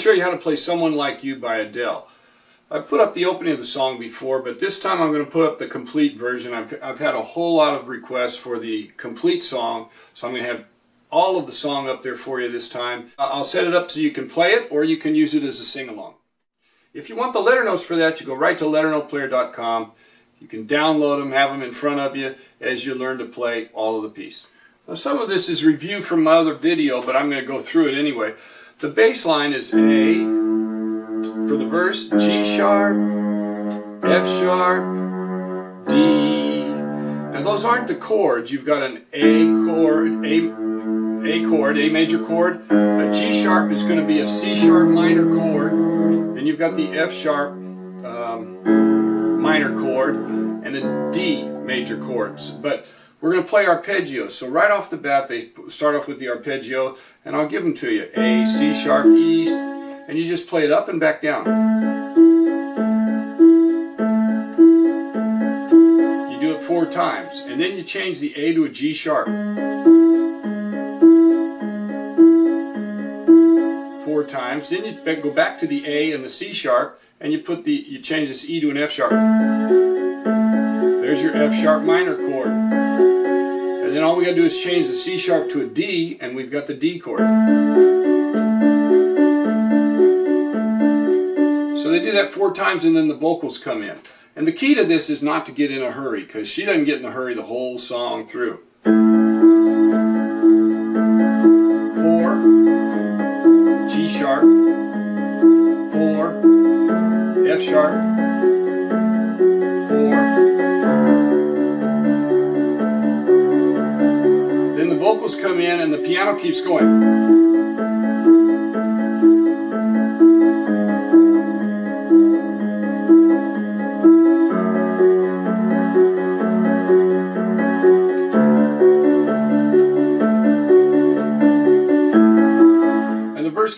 to show you how to play Someone Like You by Adele. I've put up the opening of the song before, but this time I'm going to put up the complete version. I've had a whole lot of requests for the complete song, so I'm going to have all of the song up there for you this time. I'll set it up so you can play it, or you can use it as a sing-along. If you want the letter notes for that, you go right to LetterNotePlayer.com. You can download them, have them in front of you as you learn to play all of the piece. Now, some of this is review from my other video, but I'm going to go through it anyway. The bass line is A for the verse, G sharp, F sharp, D. Now those aren't the chords. You've got an A chord, A major chord. A G sharp is going to be a C sharp minor chord. Then you've got the F sharp minor chord and a D major chords. But we're going to play arpeggios. So right off the bat, they start off with the arpeggio, and I'll give them to you. A, C sharp, E, and you just play it up and back down. You do it 4 times, and then you change the A to a G sharp. 4 times. Then you go back to the A and the C sharp, and you change this E to an F sharp. There's your F sharp minor chord. And then all we got to do is change the C sharp to a D, and we've got the D chord. So they do that 4 times, and then the vocals come in. And the key to this is not to get in a hurry, because she doesn't get in a hurry the whole song through. 4, G sharp, 4, F sharp, 4. Then the vocals come in and the piano keeps going.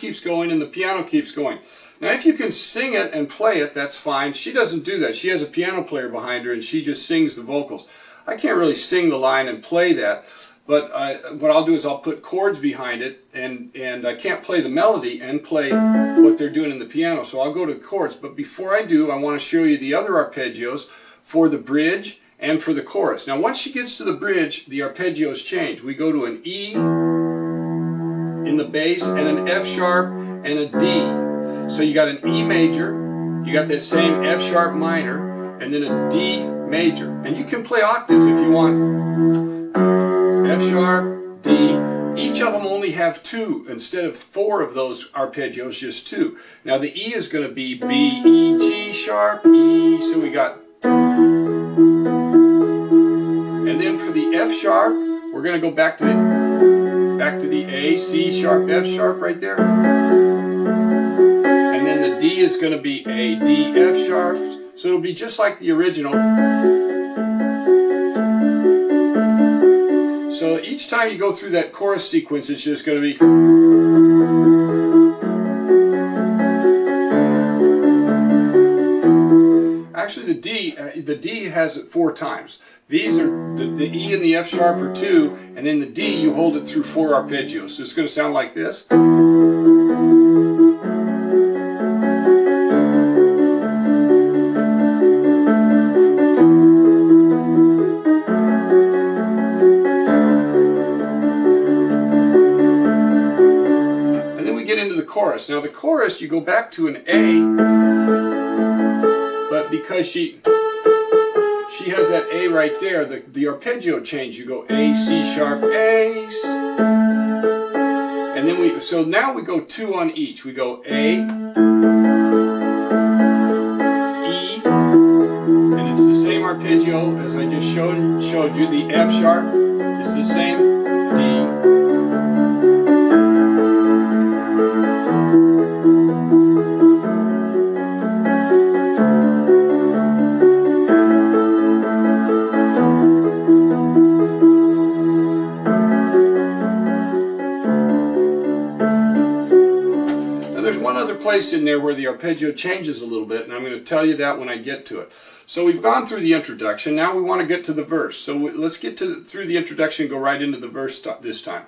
Keeps going and the piano keeps going. Now if you can sing it and play it, that's fine. She doesn't do that. She has a piano player behind her and she just sings the vocals. I can't really sing the line and play that, but what I'll do is I'll put chords behind it, and I can't play the melody and play what they're doing in the piano, so I'll go to chords. But before I do, I want to show you the other arpeggios for the bridge and for the chorus. Now once she gets to the bridge, the arpeggios change. We go to an E in the bass and an F sharp and a D. So you got an E major, you got that same F sharp minor, and then a D major. And you can play octaves if you want. F sharp, D. Each of them only have 2 instead of 4 of those arpeggios, just 2. Now the E is going to be B, E, G sharp, E. So we got. And then for the F sharp, we're going to go back to the A, C sharp, F sharp right there. And then the D is going to be A, D, F sharp. So it'll be just like the original. So each time you go through that chorus sequence, it's just going to be. Actually, the D has it 4 times. These are the E and the F sharp are 2, and then the D you hold it through 4 arpeggios. So it's going to sound like this. And then we get into the chorus. Now the chorus, you go back to an A, but because she has that A right there, the arpeggio change. You go A, C sharp, A, and then so now we go 2 on each. We go A, E, and it's the same arpeggio as I just showed you. The F sharp is the same, D. Place in there where the arpeggio changes a little bit, and I'm going to tell you that when I get to it. So we've gone through the introduction. Now we want to get to the verse. So let's get through the introduction and go right into the verse this time.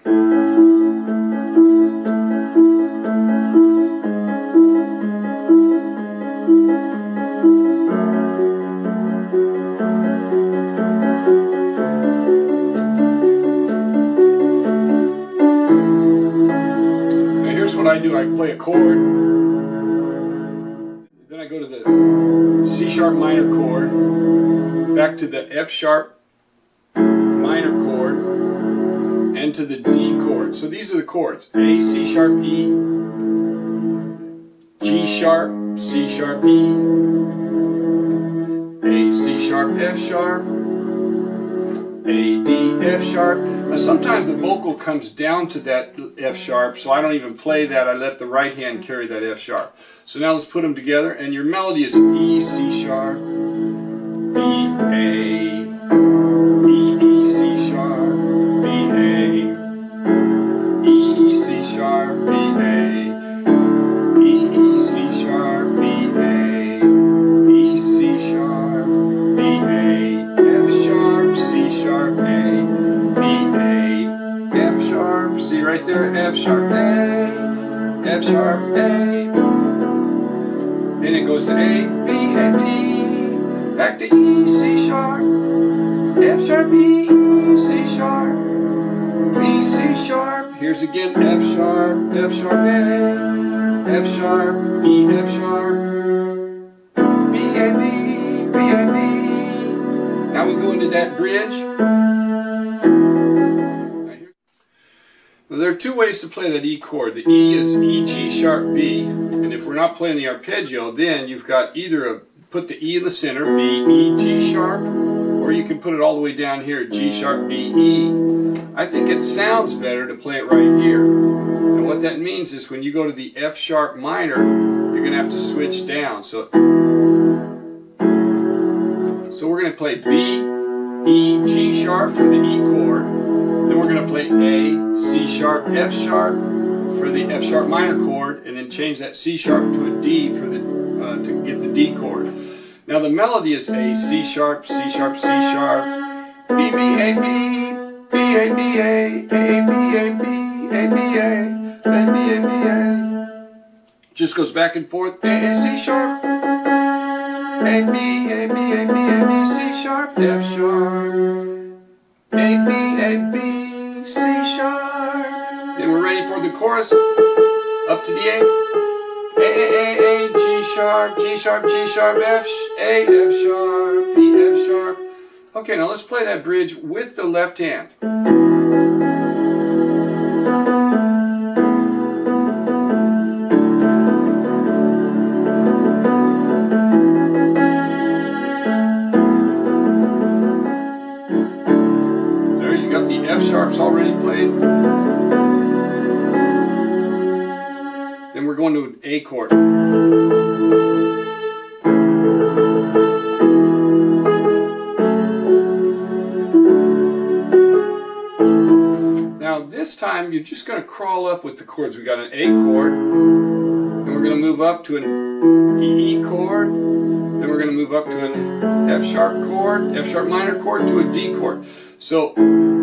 do, I play a chord, then I go to the C sharp minor chord, back to the F sharp minor chord, and to the D chord. So these are the chords: A, C sharp, E, G sharp, C sharp, E, A, C sharp, F sharp, A, D, F sharp. Now sometimes the vocal comes down to that F sharp, so I don't even play that. I let the right hand carry that F sharp. So now let's put them together, and your melody is E, C sharp, B, A, E, E, C sharp, B, A, E, E, C sharp, B, A, E, E, C sharp, B, A, E, C sharp, B, A, F sharp, C sharp, A, B, A, F sharp, see right there, F sharp, A, F sharp, A. Then it goes to A, B, A, B, back to E, C sharp, F sharp, E, C sharp, B, C sharp. Here's again F sharp, A, F sharp, E, F sharp, B, A, B, B, A, B. Now we go into that bridge. Now there are two ways to play that E chord. The E is E, G sharp, B. And if we're not playing the arpeggio, then you've got either put the E in the center, B, E, G sharp, or you can put it all the way down here, G sharp, B, E. I think it sounds better to play it right here. And what that means is when you go to the F sharp minor, you're going to have to switch down. So we're going to play B, E, G sharp for the E chord. Then we're going to play A, C sharp, F sharp for the F sharp minor chord, and then change that C sharp to a D for the to get the D chord. Now the melody is A, C sharp, C sharp, C sharp, B, B, A, B, B, A, B, A, A, B, A, B, A, B, A, A, B, A, B, A. Just goes back and forth. A, C sharp, A, B, A, B, A, B, A, B, C sharp, F sharp, A, B, A, B, C sharp. Then we're ready for the chorus. Up to the A, G sharp, G sharp, G sharp, F, A, F sharp, B, F sharp. Okay, now let's play that bridge with the left hand. There you got the F sharps already played. Then we're going to an A chord. Now this time you're just going to crawl up with the chords. We got an A chord, then we're going to move up to an E chord, then we're going to move up to an F sharp chord, F sharp minor chord to a D chord. So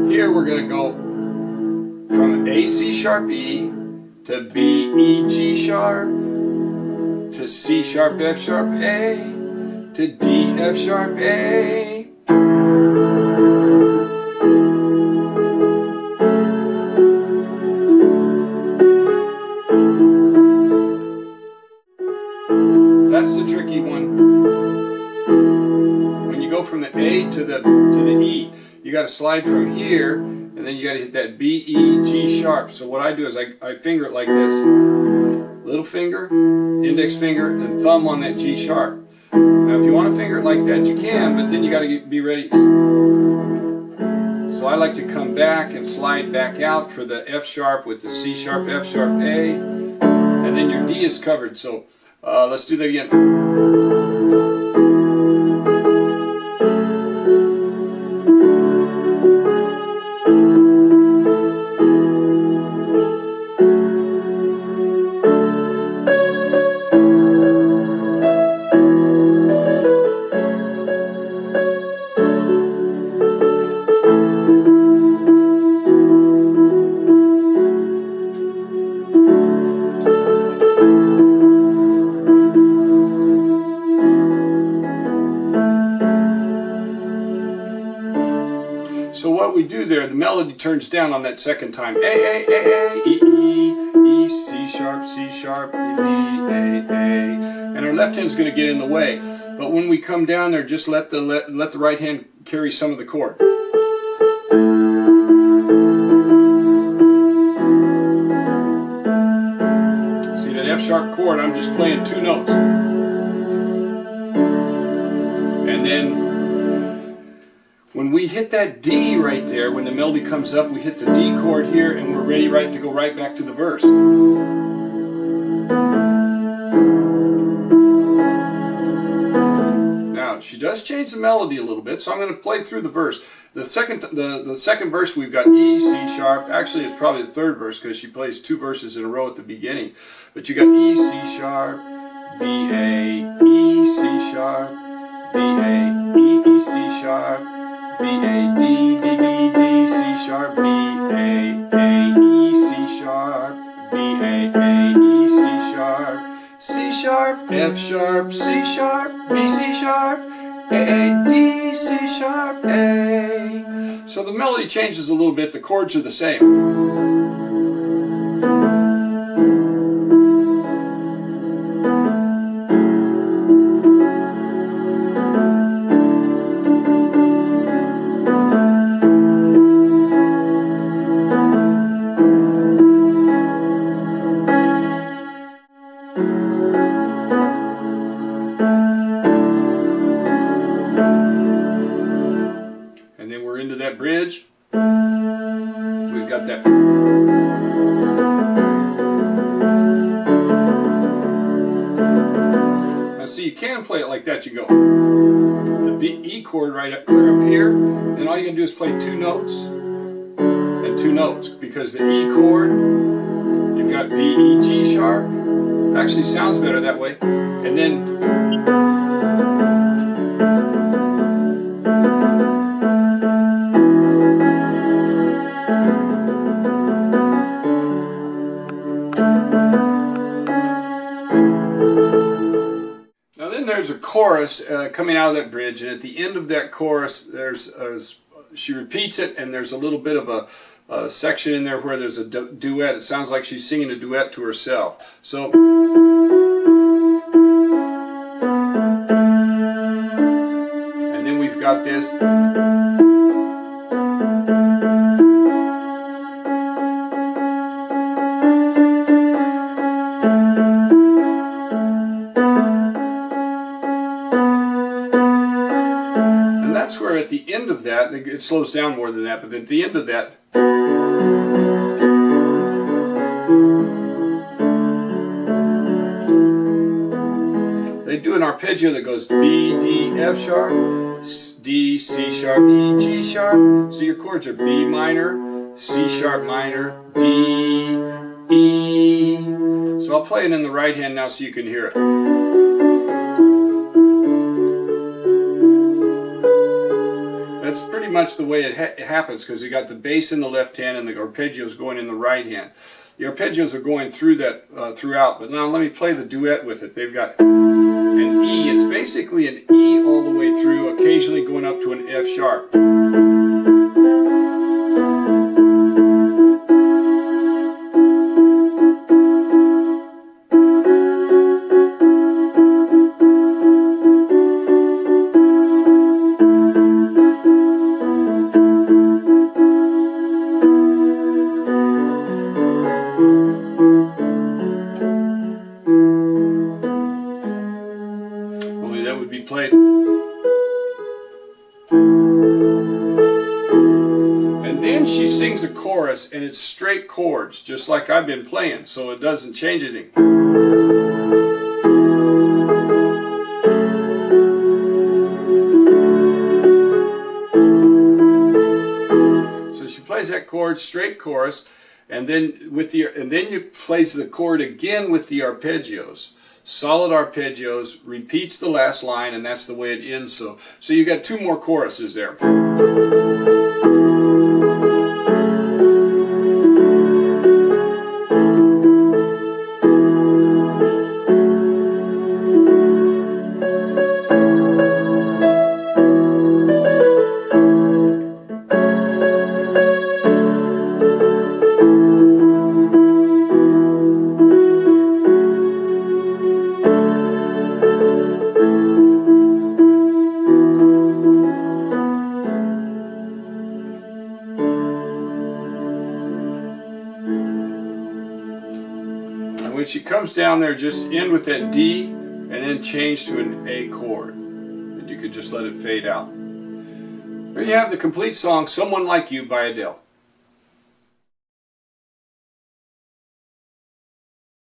here we're going to go from A, C sharp, E to B, E, G sharp, to C sharp, F sharp, A, to D, F sharp, A. That's the tricky one. When you go from the A to the E, you got to slide from here, and then you got to hit that B, E, G sharp. So what I do is I finger it like this. Little finger, index finger, and thumb on that G sharp. Now if you want to finger it like that, you can, but then you got to be ready. So I like to come back and slide back out for the F sharp with the C sharp, F sharp, A, and then your D is covered. So let's do that again. So what we do there, the melody turns down on that second time. A, E, E, E, C sharp, C sharp, B, A, A. And our left hand's going to get in the way. But when we come down there, just let the right hand carry some of the chord. See that F sharp chord, I'm just playing 2 notes. And then when we hit that D right there, when the melody comes up, we hit the D chord here, and we're ready to go right back to the verse. Now, she does change the melody a little bit, so I'm going to play through the verse. The second verse, we've got E, C sharp. Actually, it's probably the third verse because she plays 2 verses in a row at the beginning. But you got E, C sharp, B, A, E, C sharp, B, A, E, E, C sharp, B, A, D, D, D, D, C sharp, B, A, E, C sharp, B, A, E, C sharp, C sharp, F sharp, C sharp, B, C sharp, A, D, C sharp, A. So the melody changes a little bit, the chords are the same. And then we're into that bridge. We've got that. Now see, you can play it like that. You go the B, E chord right up, clear up here, and all you can do is play 2 notes and 2 notes, because the E chord, you've got B, E, G sharp. Actually sounds better that way. And then there's a chorus coming out of that bridge, and at the end of that chorus, she repeats it, and there's a little bit of a section in there where there's a duet. It sounds like she's singing a duet to herself. So, and then we've got this. That's where at the end of that, it slows down more than that, but at the end of that, they do an arpeggio that goes B, D, F sharp, D, C sharp, E, G sharp. So your chords are B minor, C sharp minor, D, E. So I'll play it in the right hand now so you can hear it. That's pretty much the way it happens, because you got the bass in the left hand and the arpeggios going in the right hand. The arpeggios are going through that throughout, but now let me play the duet with it. They've got an E. It's basically an E all the way through, occasionally going up to an F sharp. That would be played. And then she sings a chorus, and it's straight chords, just like I've been playing, so it doesn't change anything. So she plays that chord, straight chorus, and then you plays the chord again with the arpeggios. Solid arpeggios, repeats the last line, and that's the way it ends. So you got 2 more choruses there. when she comes down there, just end with that D and then change to an A chord. And you can just let it fade out. There you have the complete song, Someone Like You by Adele.